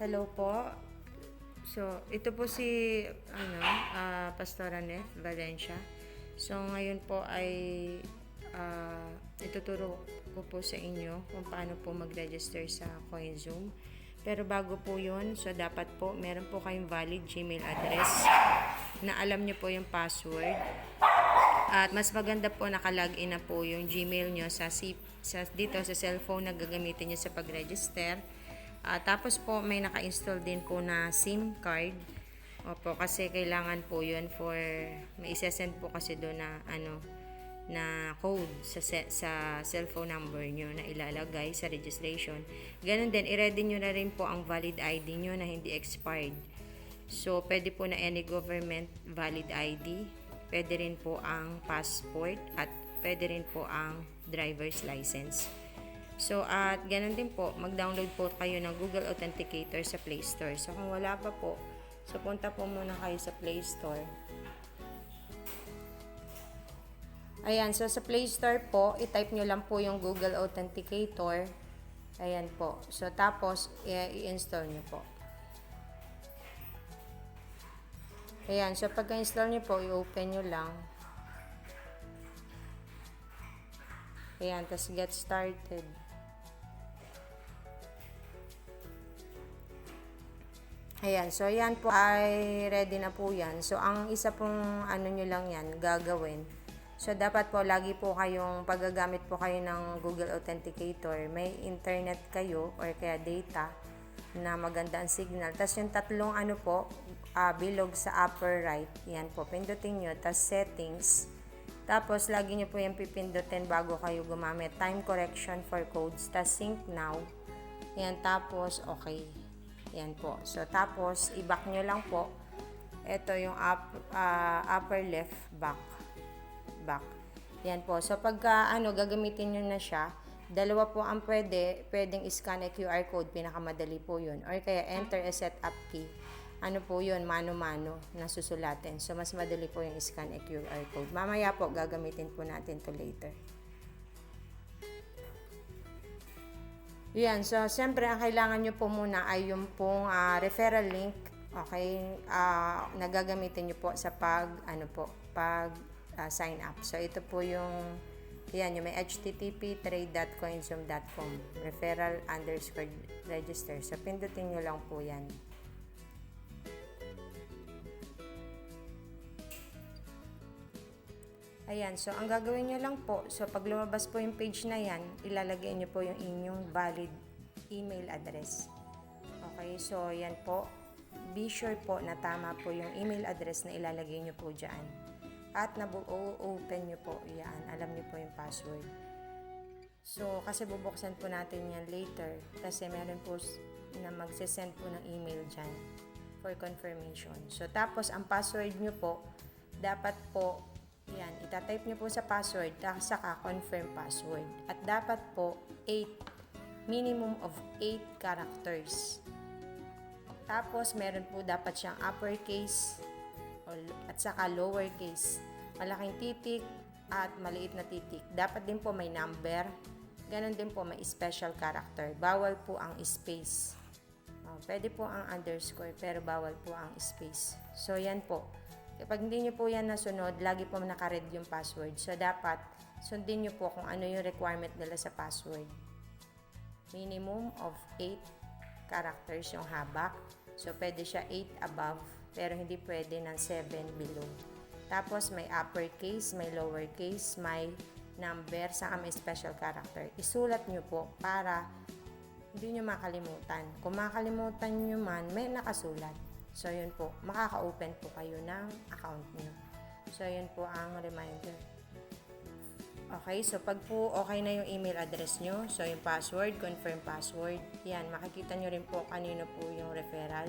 Hello po. So, ito po si Pastora Nef Valencia. So, ngayon po ay ituturo ko po sa inyo kung paano po mag-register sa CoinZoom. Pero bago po yun, so dapat po meron po kayong valid Gmail address na alam nyo po yung password. At mas maganda po nakalagin na po yung Gmail nyo dito sa cellphone na gagamitin nyo sa pag-register. Tapos po may naka-install din po na SIM card. Opo, kasi kailangan po yun for may isa-send po kasi doon na code sa cellphone number nyo na ilalagay sa registration. Ganun din, i-ready nyo na rin po ang valid ID nyo na hindi expired. So, pwede po na any government valid ID, pwede rin po ang passport, at pwede rin po ang driver's license. So, at ganun din po, mag-download po kayo ng Google Authenticator sa Play Store. So, kung wala pa po, so punta po muna kayo sa Play Store. Ayan, so sa Play Store po, i-type nyo lang po yung Google Authenticator. Ayan po. So, tapos, i-install nyo po. Ayan, so pagka-install nyo po, i-open nyo lang. Ayan, tapos get started. Ayan, so yan po ay ready na po yan. So, ang isa pong nyo lang yan, gagawin. So, dapat po lagi po kayong paggagamit po kayo ng Google Authenticator, may internet kayo or kaya data na maganda ang signal. Tapos yung tatlong bilog sa upper right, yan po, pindutin nyo. Tapos settings. Tapos, lagi nyo po yung pipindutin bago kayo gumamit. Time correction for codes. Tapos sync now. Yan, tapos okay. Yan po. So, tapos, i-back nyo lang po. Ito yung upper left back. Yan po. So, pagka gagamitin nyo na siya, dalawa po ang pwedeng scan a QR code, pinakamadali po yun. Or kaya enter a setup key. Po yun, mano-mano na susulatin. So, mas madali po yung scan a QR code. Mamaya po, gagamitin po natin to later. Yan. So, siyempre, ang kailangan nyo po muna ay yung pong referral link. Okay? Na gagamitin nyo po sa sign up. So, ito po yung may http://trade.coinzoom.com referral_register. So, pindutin nyo lang po yan. Ayan, so ang gagawin nyo lang po, so pag lumabas po yung page na yan, ilalagay nyo po yung inyong valid email address. Okay, so yan po. Be sure po na tama po yung email address na ilalagay nyo po dyan. At open nyo po yan, alam nyo po yung password. So, kasi bubuksan po natin yan later, kasi meron po na magsisend po ng email dyan for confirmation. So, tapos ang password nyo po, dapat po yan, itatype nyo po sa password, saka confirm password. At dapat po, minimum of 8 characters. Tapos, meron po dapat siyang uppercase at saka lowercase. Malaking titik at maliit na titik. Dapat din po may number. Ganon din po may special character. Bawal po ang space. Pwede po ang underscore, pero bawal po ang space. So, yan po. Kapag hindi nyo po yan nasunod, lagi po naka-red yung password. So, dapat sundin nyo po kung ano yung requirement nila sa password. Minimum of 8 characters yung haba. So, pwede siya 8 above, pero hindi pwede ng 7 below. Tapos, may uppercase, may lowercase, may number, saka may special character. Isulat nyo po para hindi nyo makalimutan. Kung makalimutan nyo man, may nakasulat. So, yun po. Makaka-open po kayo ng account nyo. So, yun po ang reminder. Okay, so pag po okay na yung email address nyo, so yung password, confirm password, yan, makikita nyo rin po kanino po yung referral.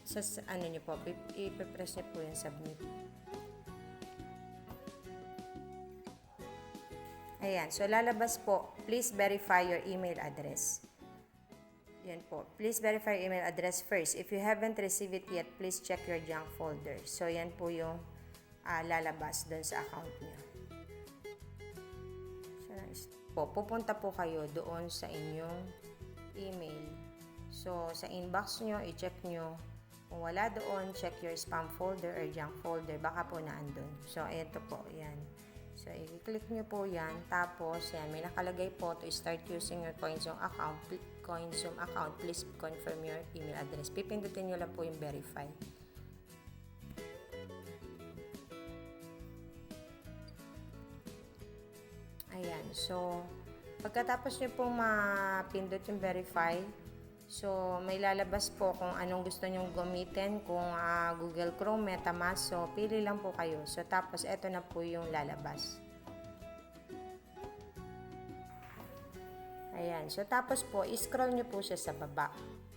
Sa nyo po, ipipress nyo po yung submit. Ayan, so lalabas po, please verify your email address. Yan po. Please verify your email address first. If you haven't received it yet, please check your junk folder. So, yan po yung lalabas doon sa account niyo. So, pupunta po kayo doon sa inyong email. So, sa inbox nyo, i-check nyo. Kung wala doon, check your spam folder or junk folder. Baka po naandun. So, ito po. Yan. So, i-click nyo po yan. Tapos, yan. May nakalagay po to start using your CoinZoom account. Please confirm your email address. Pipindutin nyo lang po yung verify. Ayan. So, pagkatapos nyo po mapindot yung verify, so, may lalabas po kung anong gusto nyong gamitin, kung Google Chrome, MetaMask, so, pili lang po kayo. So, tapos, eto na po yung lalabas. Ayan. So, tapos po, scroll nyo po siya sa baba.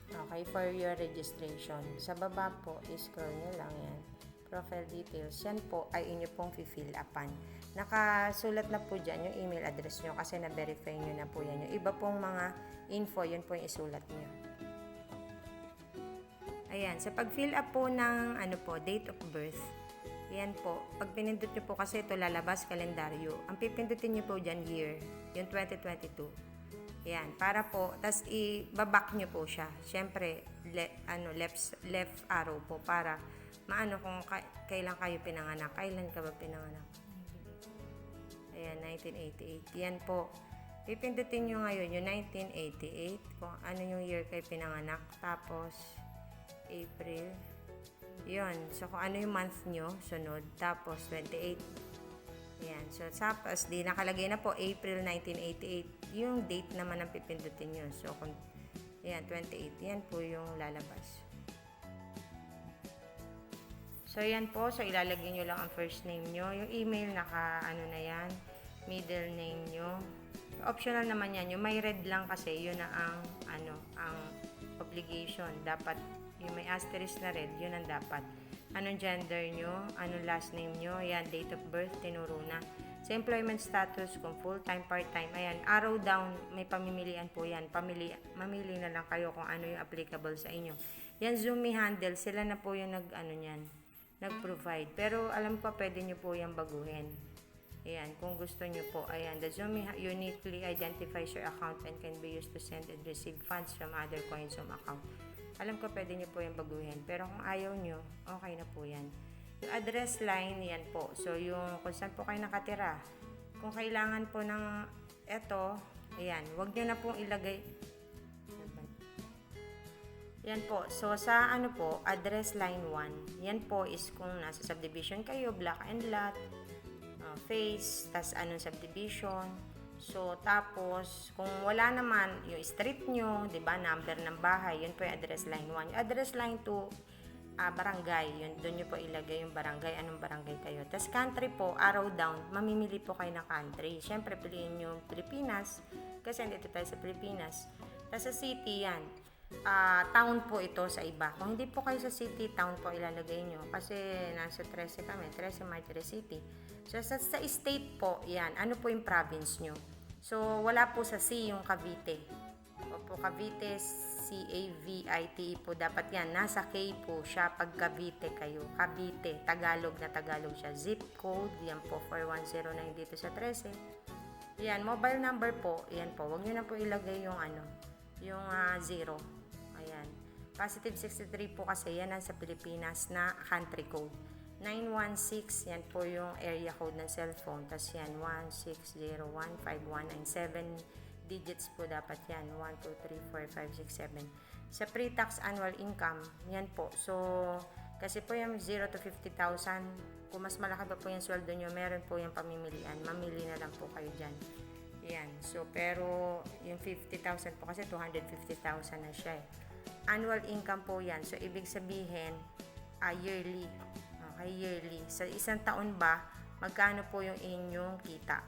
Okay, for your registration. Sa baba po, scroll nyo lang yan. Profile details. Yan po ay inyo pong fill upan. Nakasulat na po dyan yung email address nyo kasi na-verify nyo na po yan. Yung iba pong mga info, yun po yung isulat nyo. Ayan, sa pag-fill up po ng date of birth, yan po, pag pinindot nyo po kasi ito lalabas kalendaryo, ang pipindutin nyo po dyan year, yung 2022. Yan, para po, tas i-back nyo po siya. Siyempre, left arrow po para maano kung kailan kayo pinanganak. Kailan ka ba pinanganak? Ayan, 1988. Yan po. Pipindutin nyo ngayon yung 1988, kung ano yung year kayo pinanganak. Tapos, April. Yun. So, kung ano yung month nyo, sunod. Tapos, 28. Ayan. So, tapos, di nakalagay na po, April 1988. Yung date naman ang pipindutin nyo. So, kung, ayan, 28. Yan po yung lalabas. So, yan po. So, ilalagay nyo lang ang first name nyo. Yung email, na yan. Middle name nyo. Optional naman yan. Yung may red lang kasi, yun na ang obligation. Dapat, yung may asterisk na red, yun ang dapat. Anong gender nyo? Anong last name nyo? Yan, date of birth, tinuro na. Sa employment status, kung full-time, part-time, ayan, arrow down, may pamimilian po yan. Mamili na lang kayo kung ano yung applicable sa inyo. Yan, Zoomy handle, sila na po yung nag-provide. Pero alam ko, pwede nyo po yung baguhin. Ayan, kung gusto nyo po. Ayan, the Zoomy uniquely identifies your account and can be used to send and receive funds from other CoinZoom account. Alam ko, pwede nyo po yung baguhin. Pero kung ayaw nyo, okay na po yan. Yung address line, yan po. So, yung kung saan po kayo nakatira. Kung kailangan po ng eto, ayan, wag nyo na pong ilagay. Yan po. So, sa address line 1, yan po is kung nasa subdivision kayo, block and lot, phase, tas anong subdivision. So, tapos, kung wala naman, yung street nyo, diba, number ng bahay, yun po yung address line 1. Yung address line 2, barangay, yun, doon nyo po ilagay yung barangay, anong barangay kayo. Tas country po, arrow down, mamimili po kayo ng country. Siyempre, piliin nyo Pilipinas, kasi dito tayo sa Pilipinas. Tas sa city, yan. Town po ito sa iba. Kung hindi po kayo sa city, town po ilalagay nyo. Kasi nasa 13 kami, 13 Martires City. So, sa state po, yan. Ano po yung province nyo? So, wala po sa C yung Cavite. Opo, Cavite, C-A-V-I-T-E po. Dapat yan. Nasa K po siya pag Cavite kayo. Cavite, Tagalog na Tagalog siya. Zip code, yan po, 4109 dito sa 13. Yan, mobile number po. Yan po. Huwag nyo na po ilagay yung yung 0. Ayan. Positive 63 po kasi yan ang sa Pilipinas na country code. 916, yan po yung area code ng cellphone. Tapos yan, 1601519. Digits po dapat yan. 1, 2, 3, 4, 5, 6, 7. Sa pre-tax annual income, yan po. So, kasi po yung 0 to 50,000, kung mas malaki pa po yung sweldo nyo, meron po yung pamimilian. Mamili na lang po kayo dyan. Yan. So, pero yung 50,000 po kasi 250,000 na siya eh. Annual income po yan. So, ibig sabihin, yearly. Okay, yearly. Sa isang taon ba, magkano po yung inyong kita?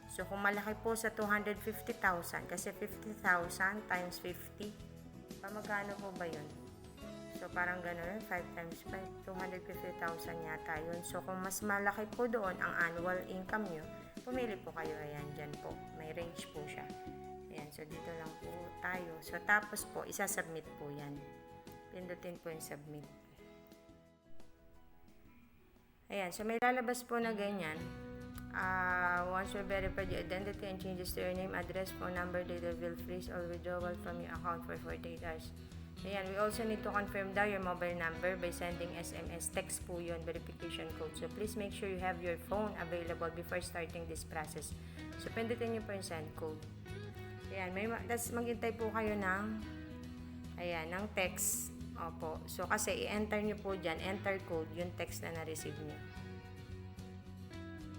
So, kung malaki po sa 250,000, kasi 50,000 times 50, magkano po ba yun? So, parang gano'n, 5 times 5, 250,000 yata yun. So, kung mas malaki po doon ang annual income nyo, pumili po kayo. Ayan, dyan po. May range po siya. Ayan, so dito lang po tayo. So, tapos po, isa-submit po yan. Pindutin po yung submit. Ayan, so may lalabas po na ganyan. Once you verify the identity and changes to your name, address, phone number, date of will freeze or withdrawal from your account for 48 hours. Ayan, we also need to confirm daw your mobile number by sending SMS. Text po yun, verification code. So, please make sure you have your phone available before starting this process. So, pindutin nyo po yung send code. Ayan, tapos maghintay po kayo ng, ayan, ng text. Opo. So, kasi i-enter nyo po dyan, enter code, yung text na na-receive nyo.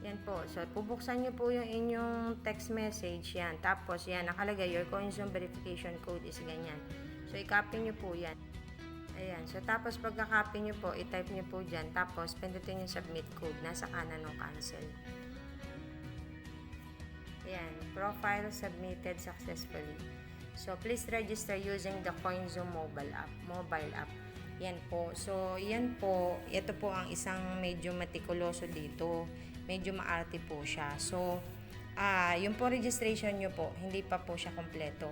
Yan po. So, bubuksan nyo po yung inyong text message. Yan. Tapos, yan, nakalagay, your CoinZoom verification code is ganyan. So, i-copy nyo po yan. Ayan. So, tapos pagka-copy nyo po, i-type nyo po dyan. Tapos, pindutin yung submit code. Nasa kanan ng cancel. Ayan. Profile submitted successfully. So, please register using the CoinZoom mobile app. Yan po. So, yan po. Ito po ang isang medyo matikuloso dito. Medyo maarte po siya. So, yung po registration nyo po, hindi pa po siya kompleto.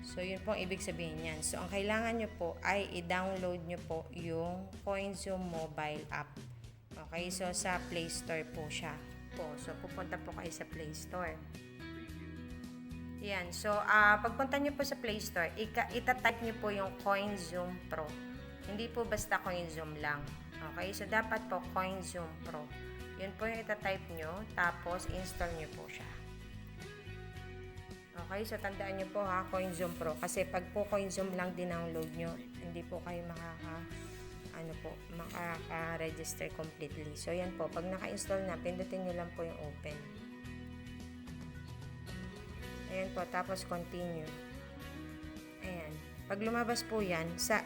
So, yun po ang ibig sabihin yan. So, ang kailangan nyo po ay i-download nyo po yung CoinZoom mobile app. Okay? So, sa Play Store po siya. So, pupunta po kayo sa Play Store. Yan. So, pagpunta nyo po sa Play Store, itatype nyo po yung CoinZoom Pro. Hindi po basta CoinZoom lang. Okay? So, dapat po CoinZoom Pro. Yun po yung itatype nyo. Tapos, install nyo po siya. Okay, so tandaan nyo po ha, CoinZoom Pro. Kasi pag po CoinZoom lang dinownload nyo, hindi po kayo makaka-register completely. So yan po, pag naka-install na, pindutin nyo lang po yung open. Ayan po, tapos continue. Ayan. Pag lumabas po yan, sa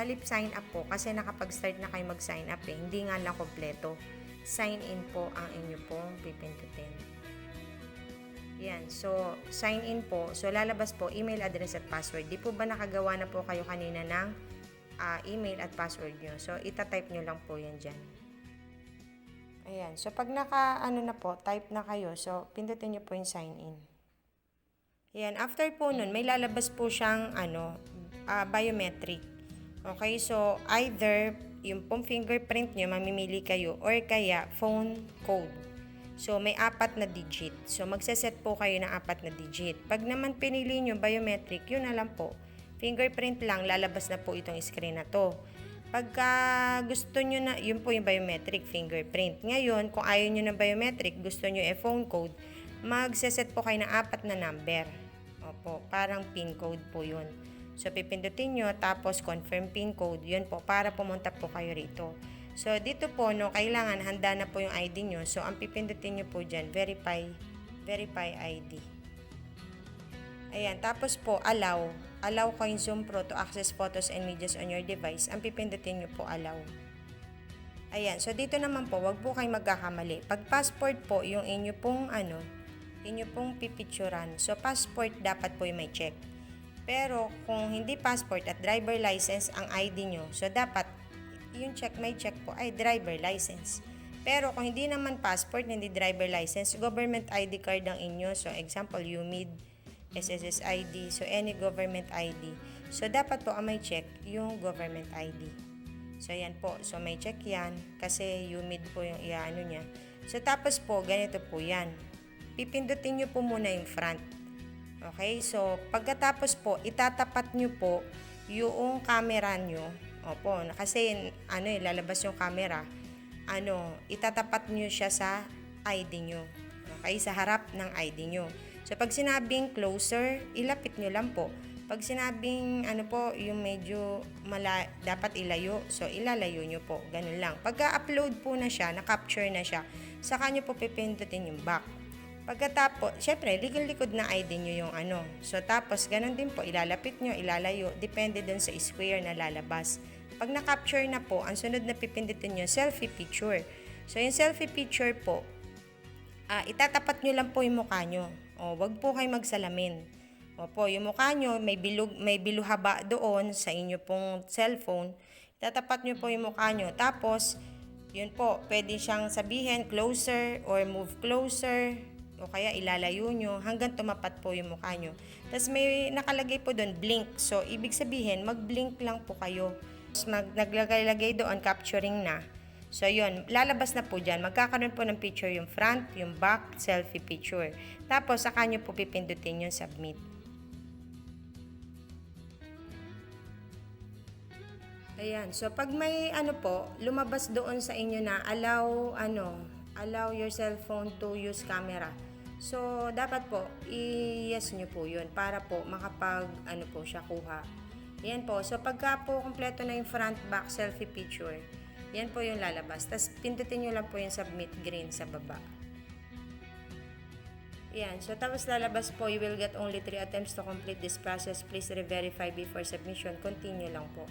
halip sign up po, kasi nakapag-start na kayo mag-sign up hindi nga lang kompleto. Sign in po ang inyo pong pipindutin. Yan. So, sign in po. So, lalabas po email address at password. Di po ba nakagawa na po kayo kanina ng email at password nyo? So, itatype nyo lang po yan dyan. Ayan. So, pag type na kayo, so, pindutin nyo po yung sign in. Ayan. After po nun, may lalabas po siyang, biometric. Okay? So, either, yung pong fingerprint nyo, mamimili kayo, or kaya, phone code. So, may 4 na digit. So, magsaset po kayo ng 4 na digit. Pag naman pinili nyo biometric, yun na lang po. Fingerprint lang, lalabas na po itong screen na to. Pagka gusto nyo na, yun po yung biometric, fingerprint. Ngayon, kung ayaw nyo ng biometric, gusto nyo phone code, magsaset po kayo ng 4 na number. Opo, parang pin code po yun. So, pipindutin nyo, tapos confirm pin code. Yun po, para pumunta po kayo rito. So, dito po, kailangan handa na po yung ID nyo. So, ang pipindutin nyo po dyan, verify ID. Ayan, tapos po, allow CoinZoom Pro to access photos and videos on your device. Ang pipindutin nyo po, allow. Ayan, so dito naman po, wag po kayo magkakamali. Pag passport po, yung inyo pong pipicturan. So, passport dapat po yung may check. Pero, kung hindi passport at driver license ang ID nyo, so dapat yung may check po ay driver license. Pero kung hindi naman passport, hindi driver license, government ID card ang inyo. So, example, UMID, SSS ID, so any government ID. So, dapat po ang may check yung government ID. So, yan po. So, may check yan kasi UMID po yung iaano niya. So, tapos po, ganito po yan. Pipindutin nyo po muna yung front. Okay? So, pagkatapos po, itatapat nyo po yung camera nyo. Opo, kasi lalabas yung camera. Itatapat nyo siya sa ID nyo. Okay, sa harap ng ID nyo. So, pag sinabing closer, ilapit nyo lang po. Pag sinabing yung medyo dapat ilayo, so ilalayo nyo po. Ganun lang. Pagka-upload po na siya, na-capture na siya, saka nyo po pipindutin yung back. Pagkatapos, syempre, likod na ID nyo yung So, tapos, ganun din po, ilalapit nyo, ilalayo, depende dun sa square na lalabas. Pag na-capture na po, ang sunod na pipindutin nyo, selfie picture. So, yung selfie picture po, itatapat nyo lang po yung mukha nyo. Wag po kayo magsalamin. Opo, yung mukha nyo, may biluhaba doon sa inyo pong cellphone. Itatapat nyo po yung mukha nyo. Tapos, yun po, pwede siyang sabihin, closer or move closer. O kaya ilalayo nyo hanggang tumapat po yung mukha nyo. Tapos may nakalagay po doon, blink. So, ibig sabihin, mag-blink lang po kayo. Naglagay doon, capturing na. So, yun, lalabas na po dyan. Magkakaroon po ng picture yung front, yung back, selfie picture. Tapos, saka nyo po pipindutin yung submit. Ayan. So, pag may ano po, lumabas doon sa inyo na allow your cellphone to use camera. So, dapat po, i-yes nyo po yun para po makapag, po siya kuha. Yan po. So, pagka po kompleto na yung front back selfie picture, yan po yung lalabas. Tapos, pindutin nyo lang po yung submit green sa baba. Yan. So, tapos lalabas po, you will get only 3 attempts to complete this process. Please re-verify before submission. Continue lang po.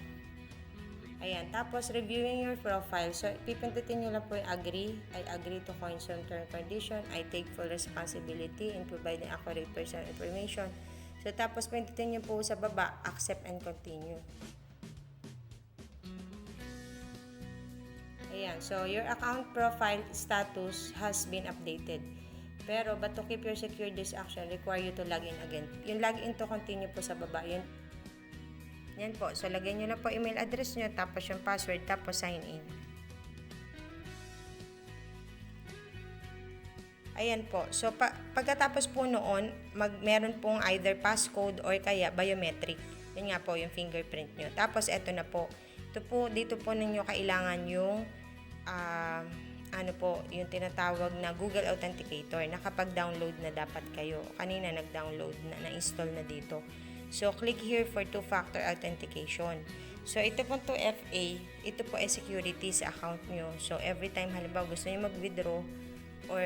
Ayan. Tapos, reviewing your profile. So, pipindutin nyo lang po yung agree. I agree to coins on term condition. I take full responsibility in providing accurate personal information. So, tapos, pindutin nyo po sa baba, accept and continue. Ayan. So, your account profile status has been updated. Pero, but to keep your secure, this action require you to log in again. Yung login to continue po sa baba. Yan po. So, lagyan nyo na po email address nyo, tapos yung password, tapos sign in. Ayan po. So, pagkatapos po noon, meron pong either passcode or kaya biometric. Yan nga po, yung fingerprint nyo. Tapos, eto na po. Dito po ninyo kailangan yung yung tinatawag na Google Authenticator. Nakapag-download na dapat kayo. Kanina nag-download na-install na dito. So, click here for two-factor authentication. So, ito po 2FA. Ito po ay security sa account nyo. So, every time halimbawa gusto nyo mag-withdraw or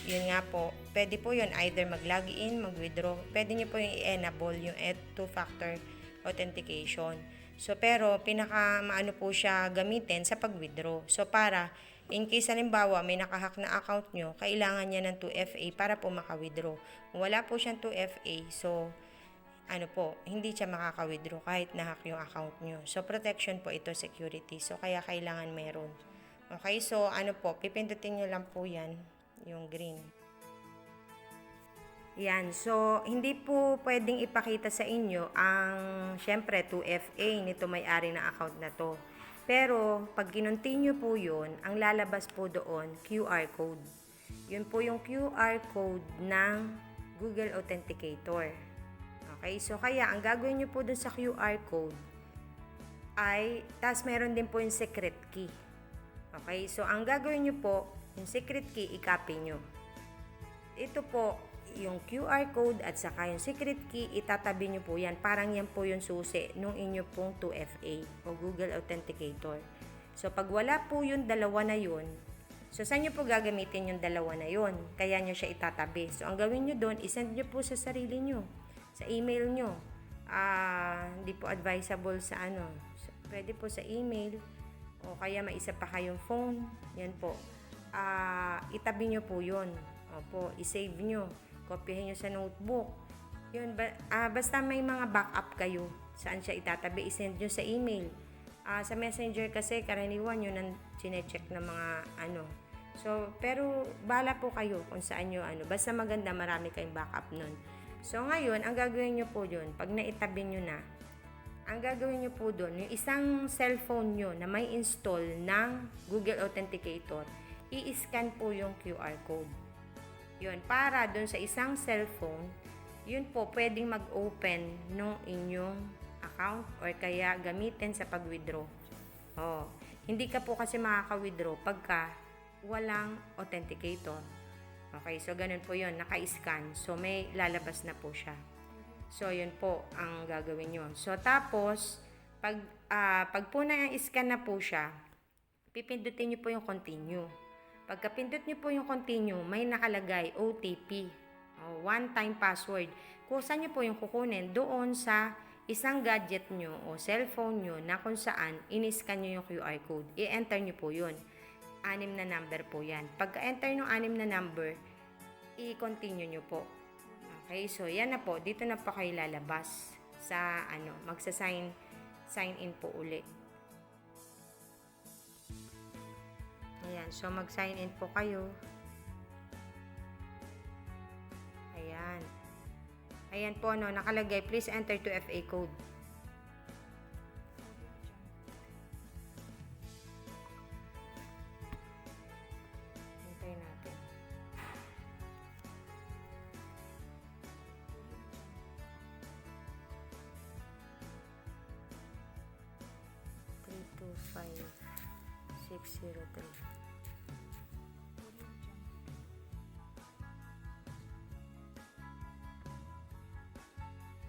yun nga po, pwede po yun either mag-login, mag-withdraw. Pwede nyo po yung i-enable yung two-factor authentication. So, pero pinaka-maano po siya gamitin sa pag-withdraw. So, para in case halimbawa may nakahack na account nyo, kailangan niya ng 2FA para po maka-withdraw. Kung wala po siyang 2FA, so hindi siya makaka-withdraw kahit na-hack yung account nyo. So, protection po ito, security. So, kaya kailangan meron. Okay, so pipindutin nyo lang po yan, yung green. Yan, so, hindi po pwedeng ipakita sa inyo ang, syempre, 2FA nito may-ari na account na to. Pero, pag kinontinue po yun, ang lalabas po doon, QR code. Yun po yung QR code ng Google Authenticator. Okay, so kaya ang gagawin nyo po dun sa QR code ay, tas meron din po yung secret key. Okay, so ang gagawin nyo po, yung secret key, i-copy nyo. Ito po, yung QR code at saka yung secret key, itatabi nyo po yan. Parang yan po yung susi nung inyo pong 2FA o Google Authenticator. So, pag wala po yung dalawa na yun, so saan nyo po gagamitin yung dalawa na yun? Kaya nyo siya itatabi. So, ang gawin nyo doon, isend nyo po sa sarili nyo. Sa email nyo. Hindi po advisable sa So, pwede po sa email o kaya may isa pa kayong phone. Yan po. Itabi nyo po yun. Opo, isave nyo. Kopyahin nyo sa notebook. Yun, basta may mga backup kayo. Saan siya itatabi? Isend nyo sa email. Sa messenger kasi karaniwan yun ang sinecheck ng mga So, pero bahala po kayo kung saan nyo Basta maganda, marami kayong backup nun. So, ngayon, ang gagawin nyo po dun, pag naitabi nyo na, ang gagawin nyo po dun, yung isang cellphone nyo na may install ng Google Authenticator, i-scan po yung QR code. Yun, para dun sa isang cellphone, yun po, pwedeng mag-open ng inyong account or kaya gamitin sa pag-withdraw. Hindi ka po kasi makaka-withdraw pagka walang authenticator. Okay, so ganun po yun, naka-scan. So, may lalabas na po siya. So, yun po ang gagawin nyo. So, tapos, pag po na-scan na po siya, pipindutin nyo po yung continue. Pagka pindot nyo po yung continue, may nakalagay OTP, one-time password. Kung saan nyo po yung kukunin, doon sa isang gadget nyo o cellphone nyo na kung saan in-scan nyo yung QR code. I-enter nyo po yun. 6 na number po yan. Pagka-enter ng 6 na number, i-continue nyo po. Okay, so yan na po. Dito na po kayo lalabas sa magsa-sign in po uli. Ayan, so mag-sign in po kayo. Ayan. Ayan po, nakalagay, please enter 2FA code. 603.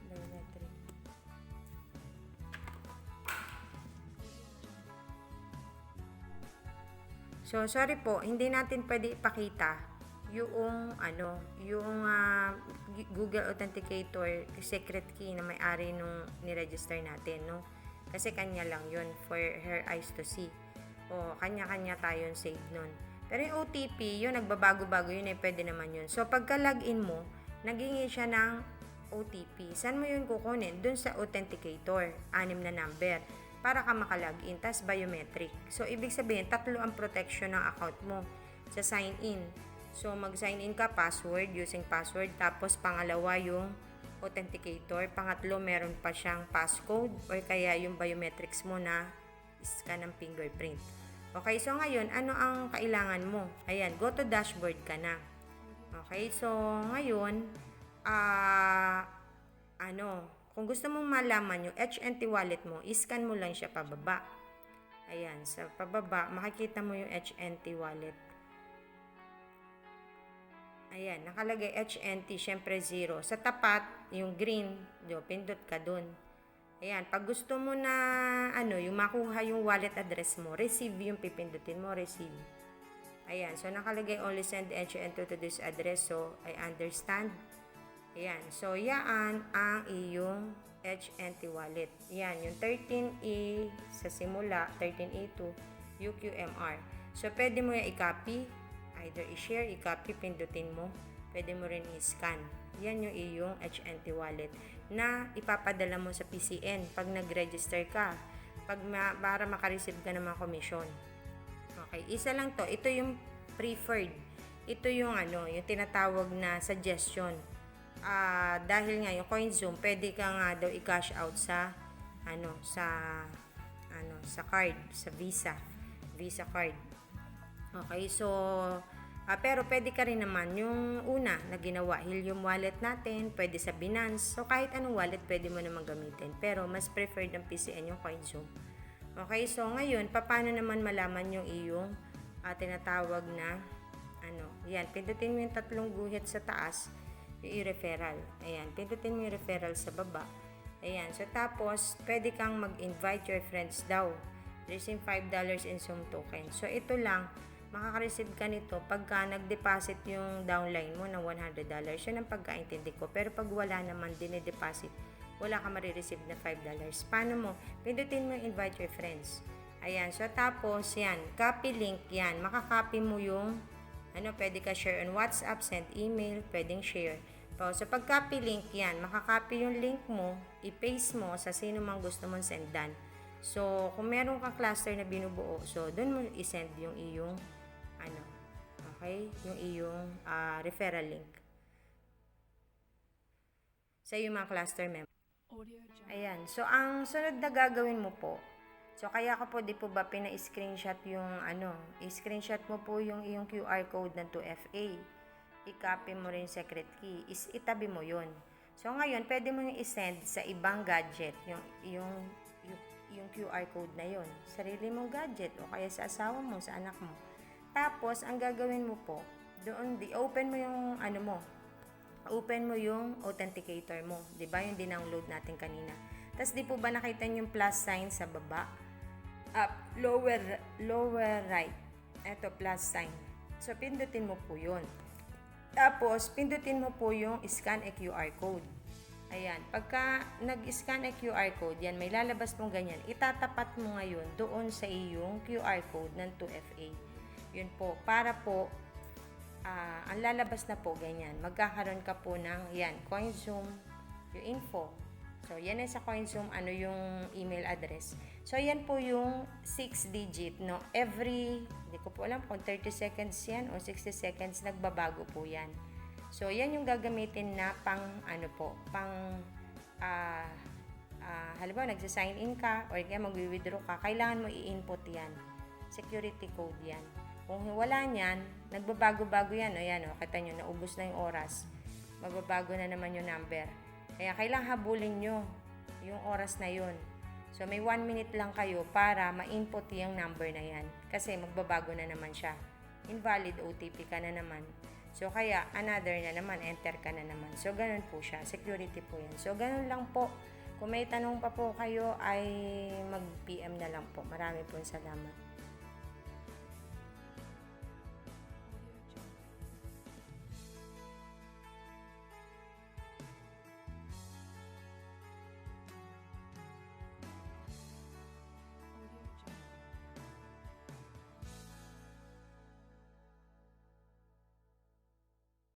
Biometric. So, sorry po, hindi natin pwede ipakita yung Google Authenticator secret key na may-ari nung ni-register natin, no? Kasi kanya lang yun for her eyes to see. O, kanya-kanya tayong save nun. Pero yung OTP, yun, nagbabago-bago yun, pwede naman yun. So, pagka-login mo, naghingi siya ng OTP. Saan mo yun kukunin? Dun sa Authenticator, 6 na number, para ka makalogin, tas biometric. So, ibig sabihin, 3 ang protection ng account mo sa sign-in. So, mag-sign in ka, password, using password, tapos pangalawa yung Authenticator, pangatlo, meron pa siyang passcode, or kaya yung biometrics mo na scan ng fingerprint. Okay, so ngayon, ano ang kailangan mo? Ayan, go to dashboard ka na. Okay, so ngayon, kung gusto mong malaman yung HNT wallet mo, iscan mo lang siya pababa. Ayan, sa pababa, makikita mo yung HNT wallet. Ayan, nakalagay HNT, syempre 0. Sa tapat, yung green, pindot ka dun. Ayan, pag gusto mo na, yung makuha yung wallet address mo, receive yung pipindutin mo, receive. Ayan, so nakalagay only send HNT to this address, so I understand. Ayan, so yan ang iyong HNT wallet. Yan, yung 13E sa simula, 13E2, UQMR. So, pwede mo yung i-copy, either i-share, i-copy, pindutin mo. Pwede mo rin i-scan. Yan yung iyong HNT wallet na ipapadala mo sa PCN pag nag-register ka, para makareceive ka ng mga commission. Okay, isa lang to. Ito yung preferred. Ito yung yung tinatawag na suggestion. Dahil nga yung CoinZoom, pwede ka nga daw i-cash out sa sa card, sa Visa card. Okay, so pero pwede ka rin naman yung una na ginawa, Helium wallet natin, pwede sa Binance. So kahit anong wallet pwede mo naman gamitin, pero mas preferred ng PCN yung CoinZoom. Okay, so ngayon, paano naman malaman yung iyong tinatawag na yan, pindutin mo yung 3 guhit sa taas, yung i-referral. Ayan, pindutin mo yung referral sa baba. Ayan, so tapos, pwede kang mag-invite your friends daw. Receive $5 in Zoom token. So, ito lang, makaka-receive ka nito pagka nag-deposit yung downline mo ng $100. Yun ang pagkaintindi ko. Pero pag wala naman dine-deposit, wala ka marireceive na $5. Paano mo? Pindutin mo yung invite your friends. Ayan, so tapos, yan, copy link yan. Makakopy mo yung pwede ka share on WhatsApp, send email, pwedeng share. So, pag copy link yan, makakopy yung link mo, i-paste mo sa sino mang gusto mong sendan. So, kung meron kang cluster na binubuo, so, doon mo i-send yung iyong, yung iyong referral link sa iyong mga cluster member. Ayan, so, ang sunod na gagawin mo po, so, kaya ko po, di po ba pina-screenshot yung i-screenshot mo po yung iyong QR code ng 2FA. I-copy mo rin secret key. Itabi mo yun. So, ngayon, pwede mo yung i-send sa ibang gadget, yung QR code na yun. Sarili mong gadget, o kaya sa asawa mo, sa anak mo. Tapos, ang gagawin mo po, doon, open mo yung, open mo yung authenticator mo. Diba? Yung dinownload natin kanina. Tapos, di po ba nakita yung plus sign sa baba? Lower right. Ito, plus sign. So, pindutin mo po yun. Tapos, pindutin mo po yung scan a QR code. Ayan. Pagka nag-scan a QR code, yan, may lalabas mong ganyan. Itatapat mo ngayon doon sa iyong QR code ng 2FA. Yun po. Para po, ang lalabas na po ganyan. Magkakaroon ka po ng, yan, CoinZoom, yung info. So, yan ay sa CoinZoom, yung email address. So, yan po yung 6-digit, no? Hindi ko po alam kung 30 seconds yan o 60 seconds, nagbabago po yan. So, yan yung gagamitin na halimbawa, nagsa-sign in ka or kaya mag-withdraw ka, kailangan mo i-input yan. Security code yan. Kung wala niyan, nagbabago-bago yan. O yan, kita nyo, naubos na yung oras. Magbabago na naman yung number. Kaya kailangan habulin nyo yung oras na yun. So, may 1 minute lang kayo para ma-input yung number na yan. Kasi magbabago na naman siya. Invalid OTP ka na naman. So, kaya another na naman, enter ka na naman. So, ganun po siya. Security po yan. So, ganun lang po. Kung may tanong pa po kayo ay mag-PM na lang po. Marami po salamat.